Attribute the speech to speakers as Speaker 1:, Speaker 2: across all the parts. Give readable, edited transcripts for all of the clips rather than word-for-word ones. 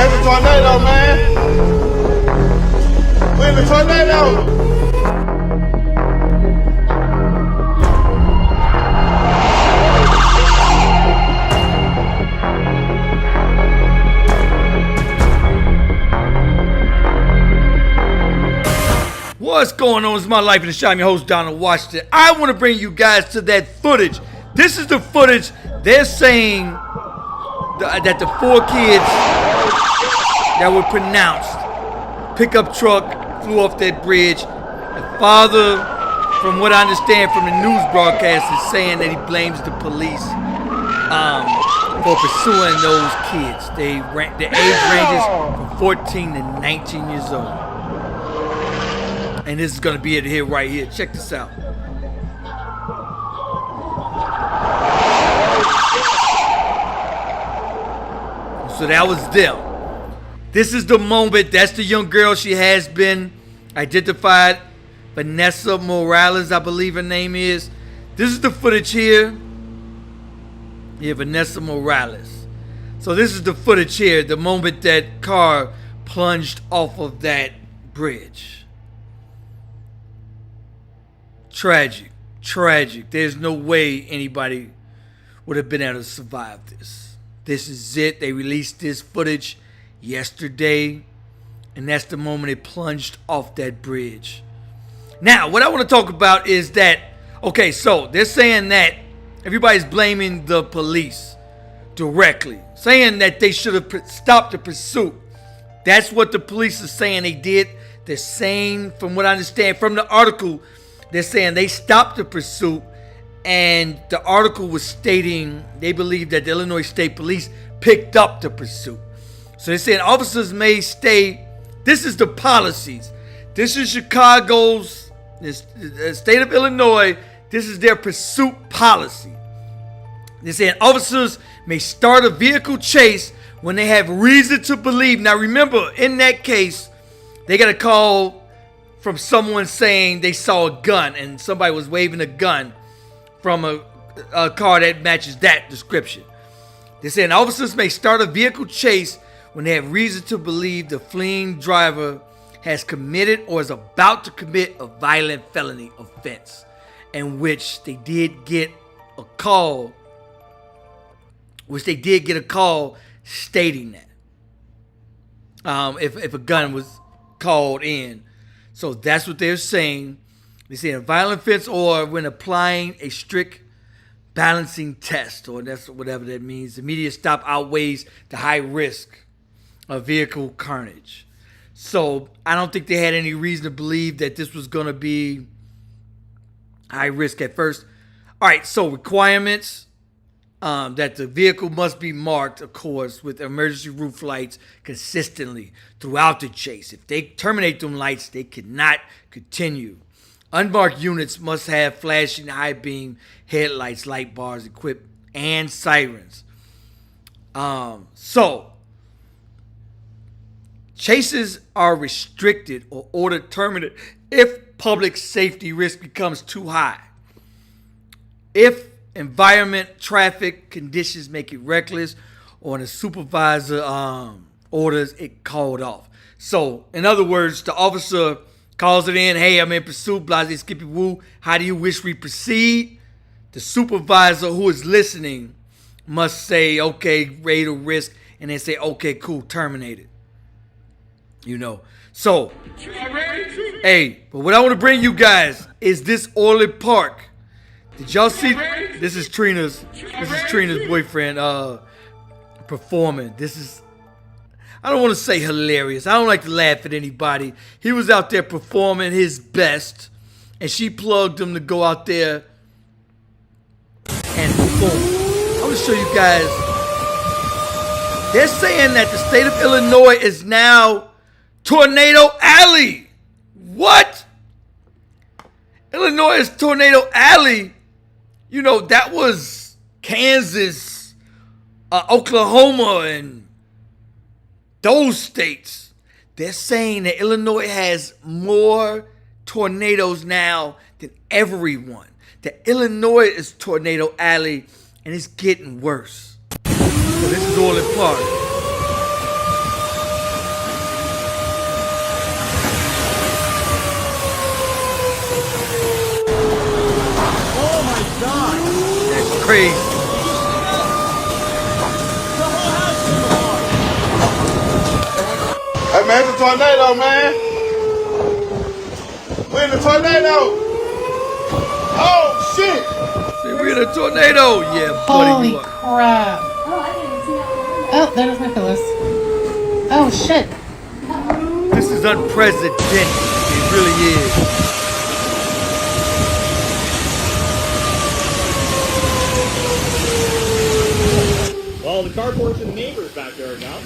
Speaker 1: Man, it's a tornado, man. We in a tornado.
Speaker 2: What's going on? It's My Life in the Shop. I'm your host, Donald Washington. I want to bring you guys to that footage. This is the footage. They're saying that the 4 kids that were pronounced pickup truck flew off that bridge. The father, from what I understand from the news broadcast, is saying that he blames the police for pursuing those kids. The age ranges from 14 to 19 years old. And this is going to be it here, right here. Check this out. So that was them. This is the moment. That's the young girl. She has been identified. Vanessa Morales, I believe her name is. This is the footage here. Yeah, Vanessa Morales. So this is the footage here. The moment that car plunged off of that bridge. Tragic. There's no way anybody would have been able to survive this. This is it. They released this footage yesterday, and that's the moment it plunged off that bridge. Now, what I want to talk about is that, okay, so they're saying that everybody's blaming the police directly, saying that they should have stopped the pursuit. That's what the police are saying they did. They're saying, from what I understand from the article, they're saying they stopped the pursuit, and the article was stating they believe that the Illinois State Police picked up the pursuit. So they're saying officers may stay. This is the policies. This is Chicago's, the state of Illinois. This is their pursuit policy. They're saying officers may start a vehicle chase when they have reason to believe. Now remember, in that case, they got a call from someone saying they saw a gun and somebody was waving a gun from a car that matches that description. They're saying officers may start a vehicle chase when they have reason to believe the fleeing driver has committed or is about to commit a violent felony offense, in which they did get a call, stating that if a gun was called in. So that's what they're saying. They say a violent offense or when applying a strict balancing test, or that's whatever that means. The immediate stop outweighs the high risk of vehicle carnage. So I don't think they had any reason to believe that this was going to be high risk at first. All right, so requirements. That the vehicle must be marked, of course, with emergency roof lights consistently throughout the chase. If they terminate them lights, they cannot continue. Unmarked units must have flashing high beam headlights, light bars equipped, and sirens. So chases are restricted or ordered terminated if public safety risk becomes too high. If environment, traffic conditions make it reckless, or the supervisor orders it called off. So, in other words, the officer calls it in, hey, I'm in pursuit, blah, blah, skippy woo, how do you wish we proceed? The supervisor who is listening must say, okay, rate or risk, and then say, okay, cool, terminate it. You know. So, hey, but what I want to bring you guys is this Orland Park. Did y'all see? This is Trina's boyfriend performing. This is, I don't want to say hilarious. I don't like to laugh at anybody. He was out there performing his best, and she plugged him to go out there and perform. I'm going to show you guys. They're saying that the state of Illinois is now Tornado Alley. What? Illinois is Tornado Alley. You know, that was Kansas, Oklahoma, and those states. They're saying that Illinois has more tornadoes now than everyone. That Illinois is Tornado Alley, and it's getting worse. So this is Orland Park. crazy.
Speaker 1: Hey, man, it's a tornado, man. We're in a tornado. Oh, shit.
Speaker 2: See, we're in a tornado. Yeah, buddy.
Speaker 3: Holy crap. Oh, there's my Phyllis. Oh, shit.
Speaker 2: This is unprecedented. It really is.
Speaker 4: Well, the carport's in the neighbor's backyard now.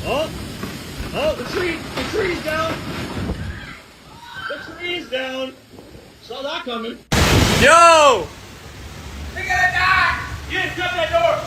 Speaker 4: Oh, the tree's down. The tree's down. Saw that coming.
Speaker 5: Yo!
Speaker 4: We're gonna die! Yes, shut that door!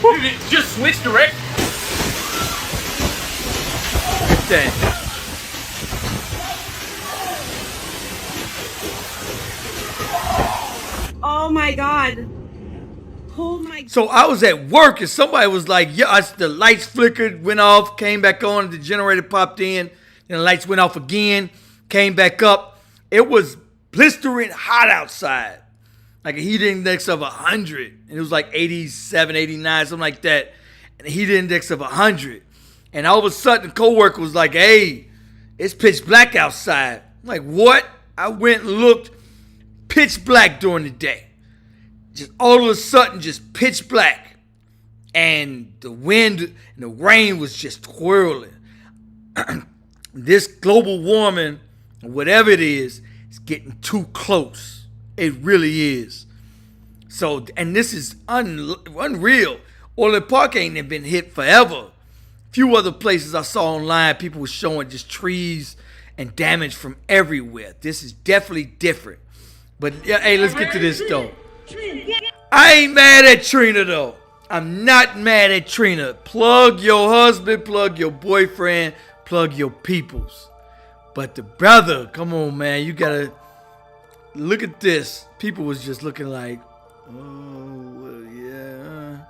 Speaker 5: Dude, it just switched direct.
Speaker 2: Look at that.
Speaker 6: Oh my god. Oh my god.
Speaker 2: So I was at work and somebody was like, yeah, the lights flickered, went off, came back on, the generator popped in, then the lights went off again, came back up. It was blistering hot outside. Like a heat index of 100. And it was like 87, 89, something like that. And a heat index of 100. And all of a sudden, the coworker was like, hey, it's pitch black outside. I'm like, what? I went and looked, pitch black during the day. Just all of a sudden, just pitch black. And the wind and the rain was just twirling. This global warming, whatever it is getting too close. It really is. So, and this is unreal. Orland Park ain't been hit forever. Few other places I saw online, people were showing just trees and damage from everywhere. This is definitely different. But yeah, hey, let's get to this though. I ain't mad at Trina though. I'm not mad at Trina. Plug your husband, plug your boyfriend, plug your peoples. But the brother, come on, man, you gotta look at this. People was just looking like, oh, well, yeah.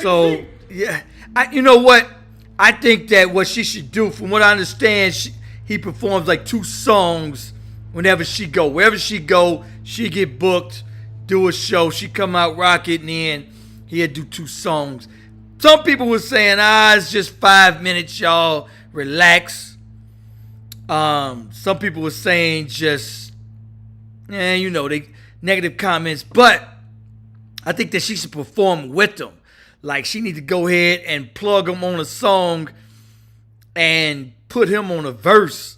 Speaker 2: So, yeah, you know what? I think that what she should do, from what I understand, he performs like 2 songs whenever she go. Wherever she go, she get booked, do a show, she come out rocket, and then he'd do 2 songs. Some people were saying, it's just 5 minutes, y'all, relax. Some people were saying just, they negative comments, but I think that she should perform with them. Like, she need to go ahead and plug him on a song and put him on a verse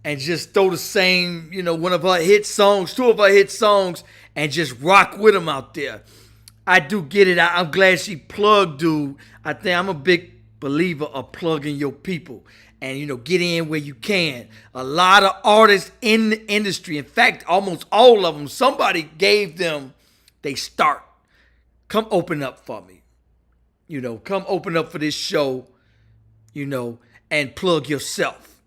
Speaker 2: and just throw the same, one of her hit songs, 2 of her hit songs, and just rock with him out there. I do get it. I'm glad she plugged, dude. I think I'm a big believer of plugging your people and, get in where you can. A lot of artists in the industry, in fact, almost all of them, somebody gave them they start. Come open up for me. Come open up for this show, and plug yourself.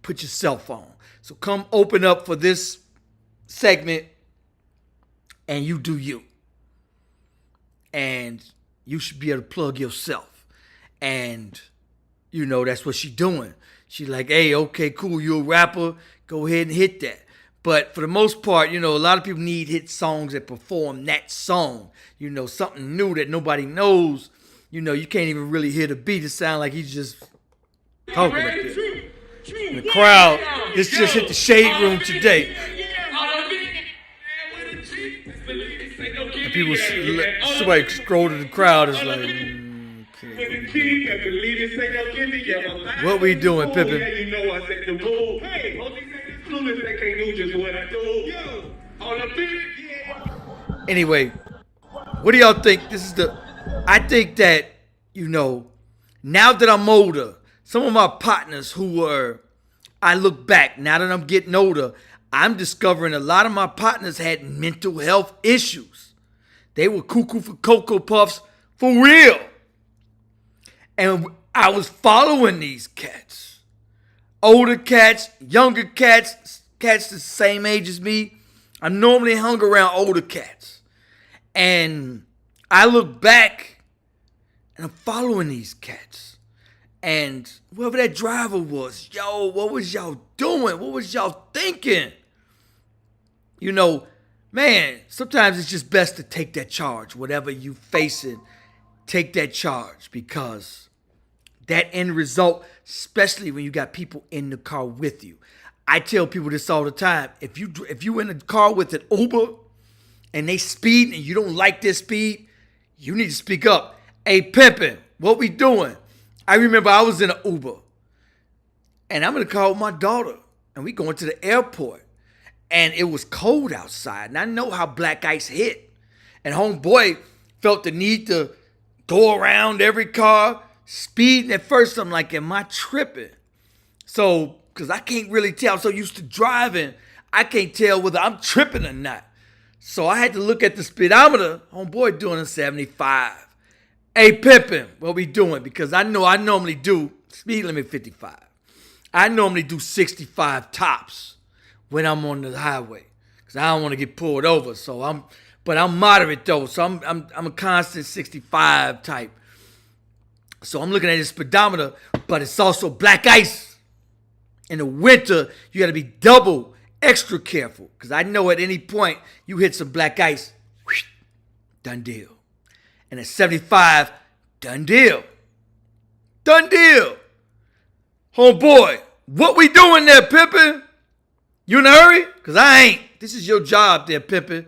Speaker 2: Put yourself on. So come open up for this segment and you do you. And you should be able to plug yourself. And, that's what she's doing. She's like, hey, okay, cool, you're a rapper. Go ahead and hit that. But for the most part, a lot of people need hit songs that perform that song. Something new that nobody knows. You can't even really hear the beat. It sounds like he's just talking like this. And the crowd, this just hit the shade room today. And people, somebody scroll to the crowd, is like, okay. What we doing, Pippin? Anyway, what do y'all think? I think that, now that I'm older, some of my partners I look back, now that I'm getting older, I'm discovering a lot of my partners had mental health issues. They were cuckoo for Cocoa Puffs for real. And I was following these cats. Older cats, younger cats, cats the same age as me. I normally hung around older cats. And I look back and I'm following these cats. And whoever that driver was, yo, what was y'all doing? What was y'all thinking? You know, man, sometimes it's just best to take that charge. Whatever you facing, take that charge, because that end result, especially when you got people in the car with you. I tell people this all the time. If you in a car with an Uber and they speed and you don't like their speed, you need to speak up. Hey, pimpin', what we doing? I remember I was in an Uber and I'm in the car with my daughter and we going to the airport and it was cold outside and I know how black ice hit. And homeboy felt the need to go around every car, speeding. At first I'm like, am I tripping? So, because I can't really tell. I'm so used to driving, I can't tell whether I'm tripping or not. So I had to look at the speedometer. Homeboy doing a 75. Hey, pimpin', what we doing? Because I know I normally do, speed limit 55. I normally do 65 tops when I'm on the highway. Because I don't want to get pulled over. But I'm moderate though. So I'm a constant 65 type. So I'm looking at the speedometer, but it's also black ice. In the winter, you got to be double extra careful, because I know at any point you hit some black ice, done deal. And at 75, done deal. Done deal. Homeboy, what we doing there, pimpin'? You in a hurry? Because I ain't. This is your job there, pimpin'.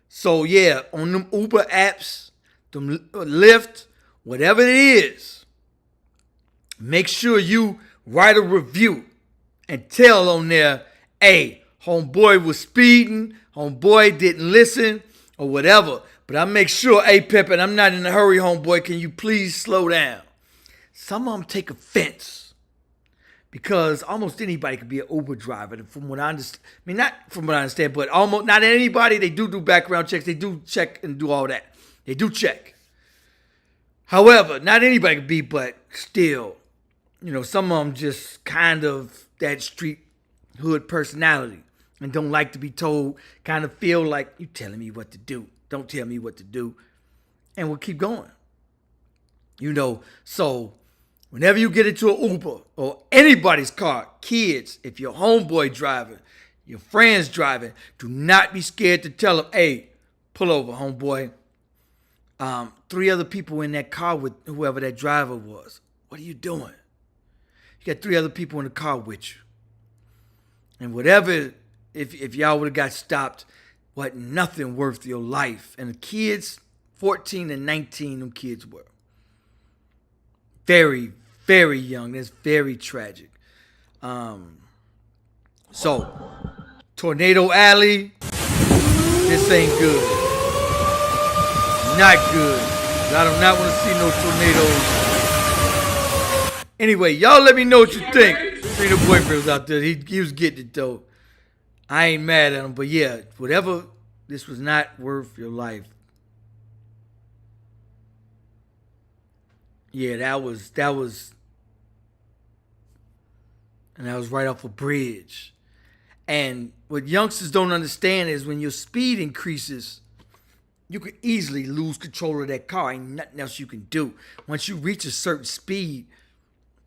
Speaker 2: So yeah, on them Uber apps, them Lyft, whatever it is, make sure you write a review and tell on there, hey, homeboy was speeding, homeboy didn't listen, or whatever. But I make sure, hey, pimpin', I'm not in a hurry, homeboy. Can you please slow down? Some of them take offense because almost anybody could be an Uber driver. And from what I understand, I mean, not from what I understand, but almost not anybody. They do background checks. They do check and do all that. They do check. However, not anybody could be, but still, you know, some of them just kind of that street hood personality and don't like to be told, kind of feel like you telling me what to do. Don't tell me what to do. And we'll keep going. You know, so whenever you get into an Uber or anybody's car, kids, if your homeboy driving, your friends driving, do not be scared to tell them, hey, pull over, homeboy. 3 other people in that car with whoever that driver was. What are you doing? You got 3 other people in the car with you. And whatever, if y'all would have got stopped, what nothing worth your life. And the kids, 14 and 19, them kids were. Very, very young. That's very tragic. So, Tornado Alley, this ain't good. Not good. I do not want to see no tornadoes. Anyway, y'all let me know what you think. Freedom boyfriend was out there. He was getting it though. I ain't mad at him, but yeah, whatever. This was not worth your life. Yeah, that was, and that was right off a bridge. And what youngsters don't understand is when your speed increases, you can easily lose control of that car. Ain't nothing else you can do. Once you reach a certain speed,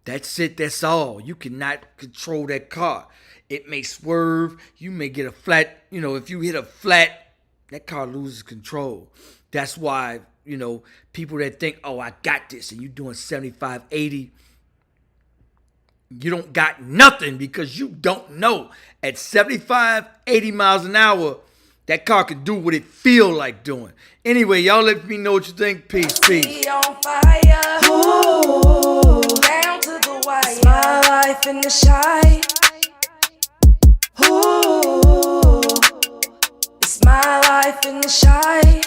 Speaker 2: that's it, that's all. You cannot control that car. It may swerve. You may get a flat, you know, if you hit a flat, that car loses control. That's why, you know, people that think, oh, I got this, and you doing 75, 80, you don't got nothing because you don't know. At 75, 80 miles an hour, that car can do what it feel like doing. Anyway, y'all let me know what you think. Peace, peace.
Speaker 7: On fire. Ooh, down to the wire. It's my life in the shy. Ooh, it's my life in the shy.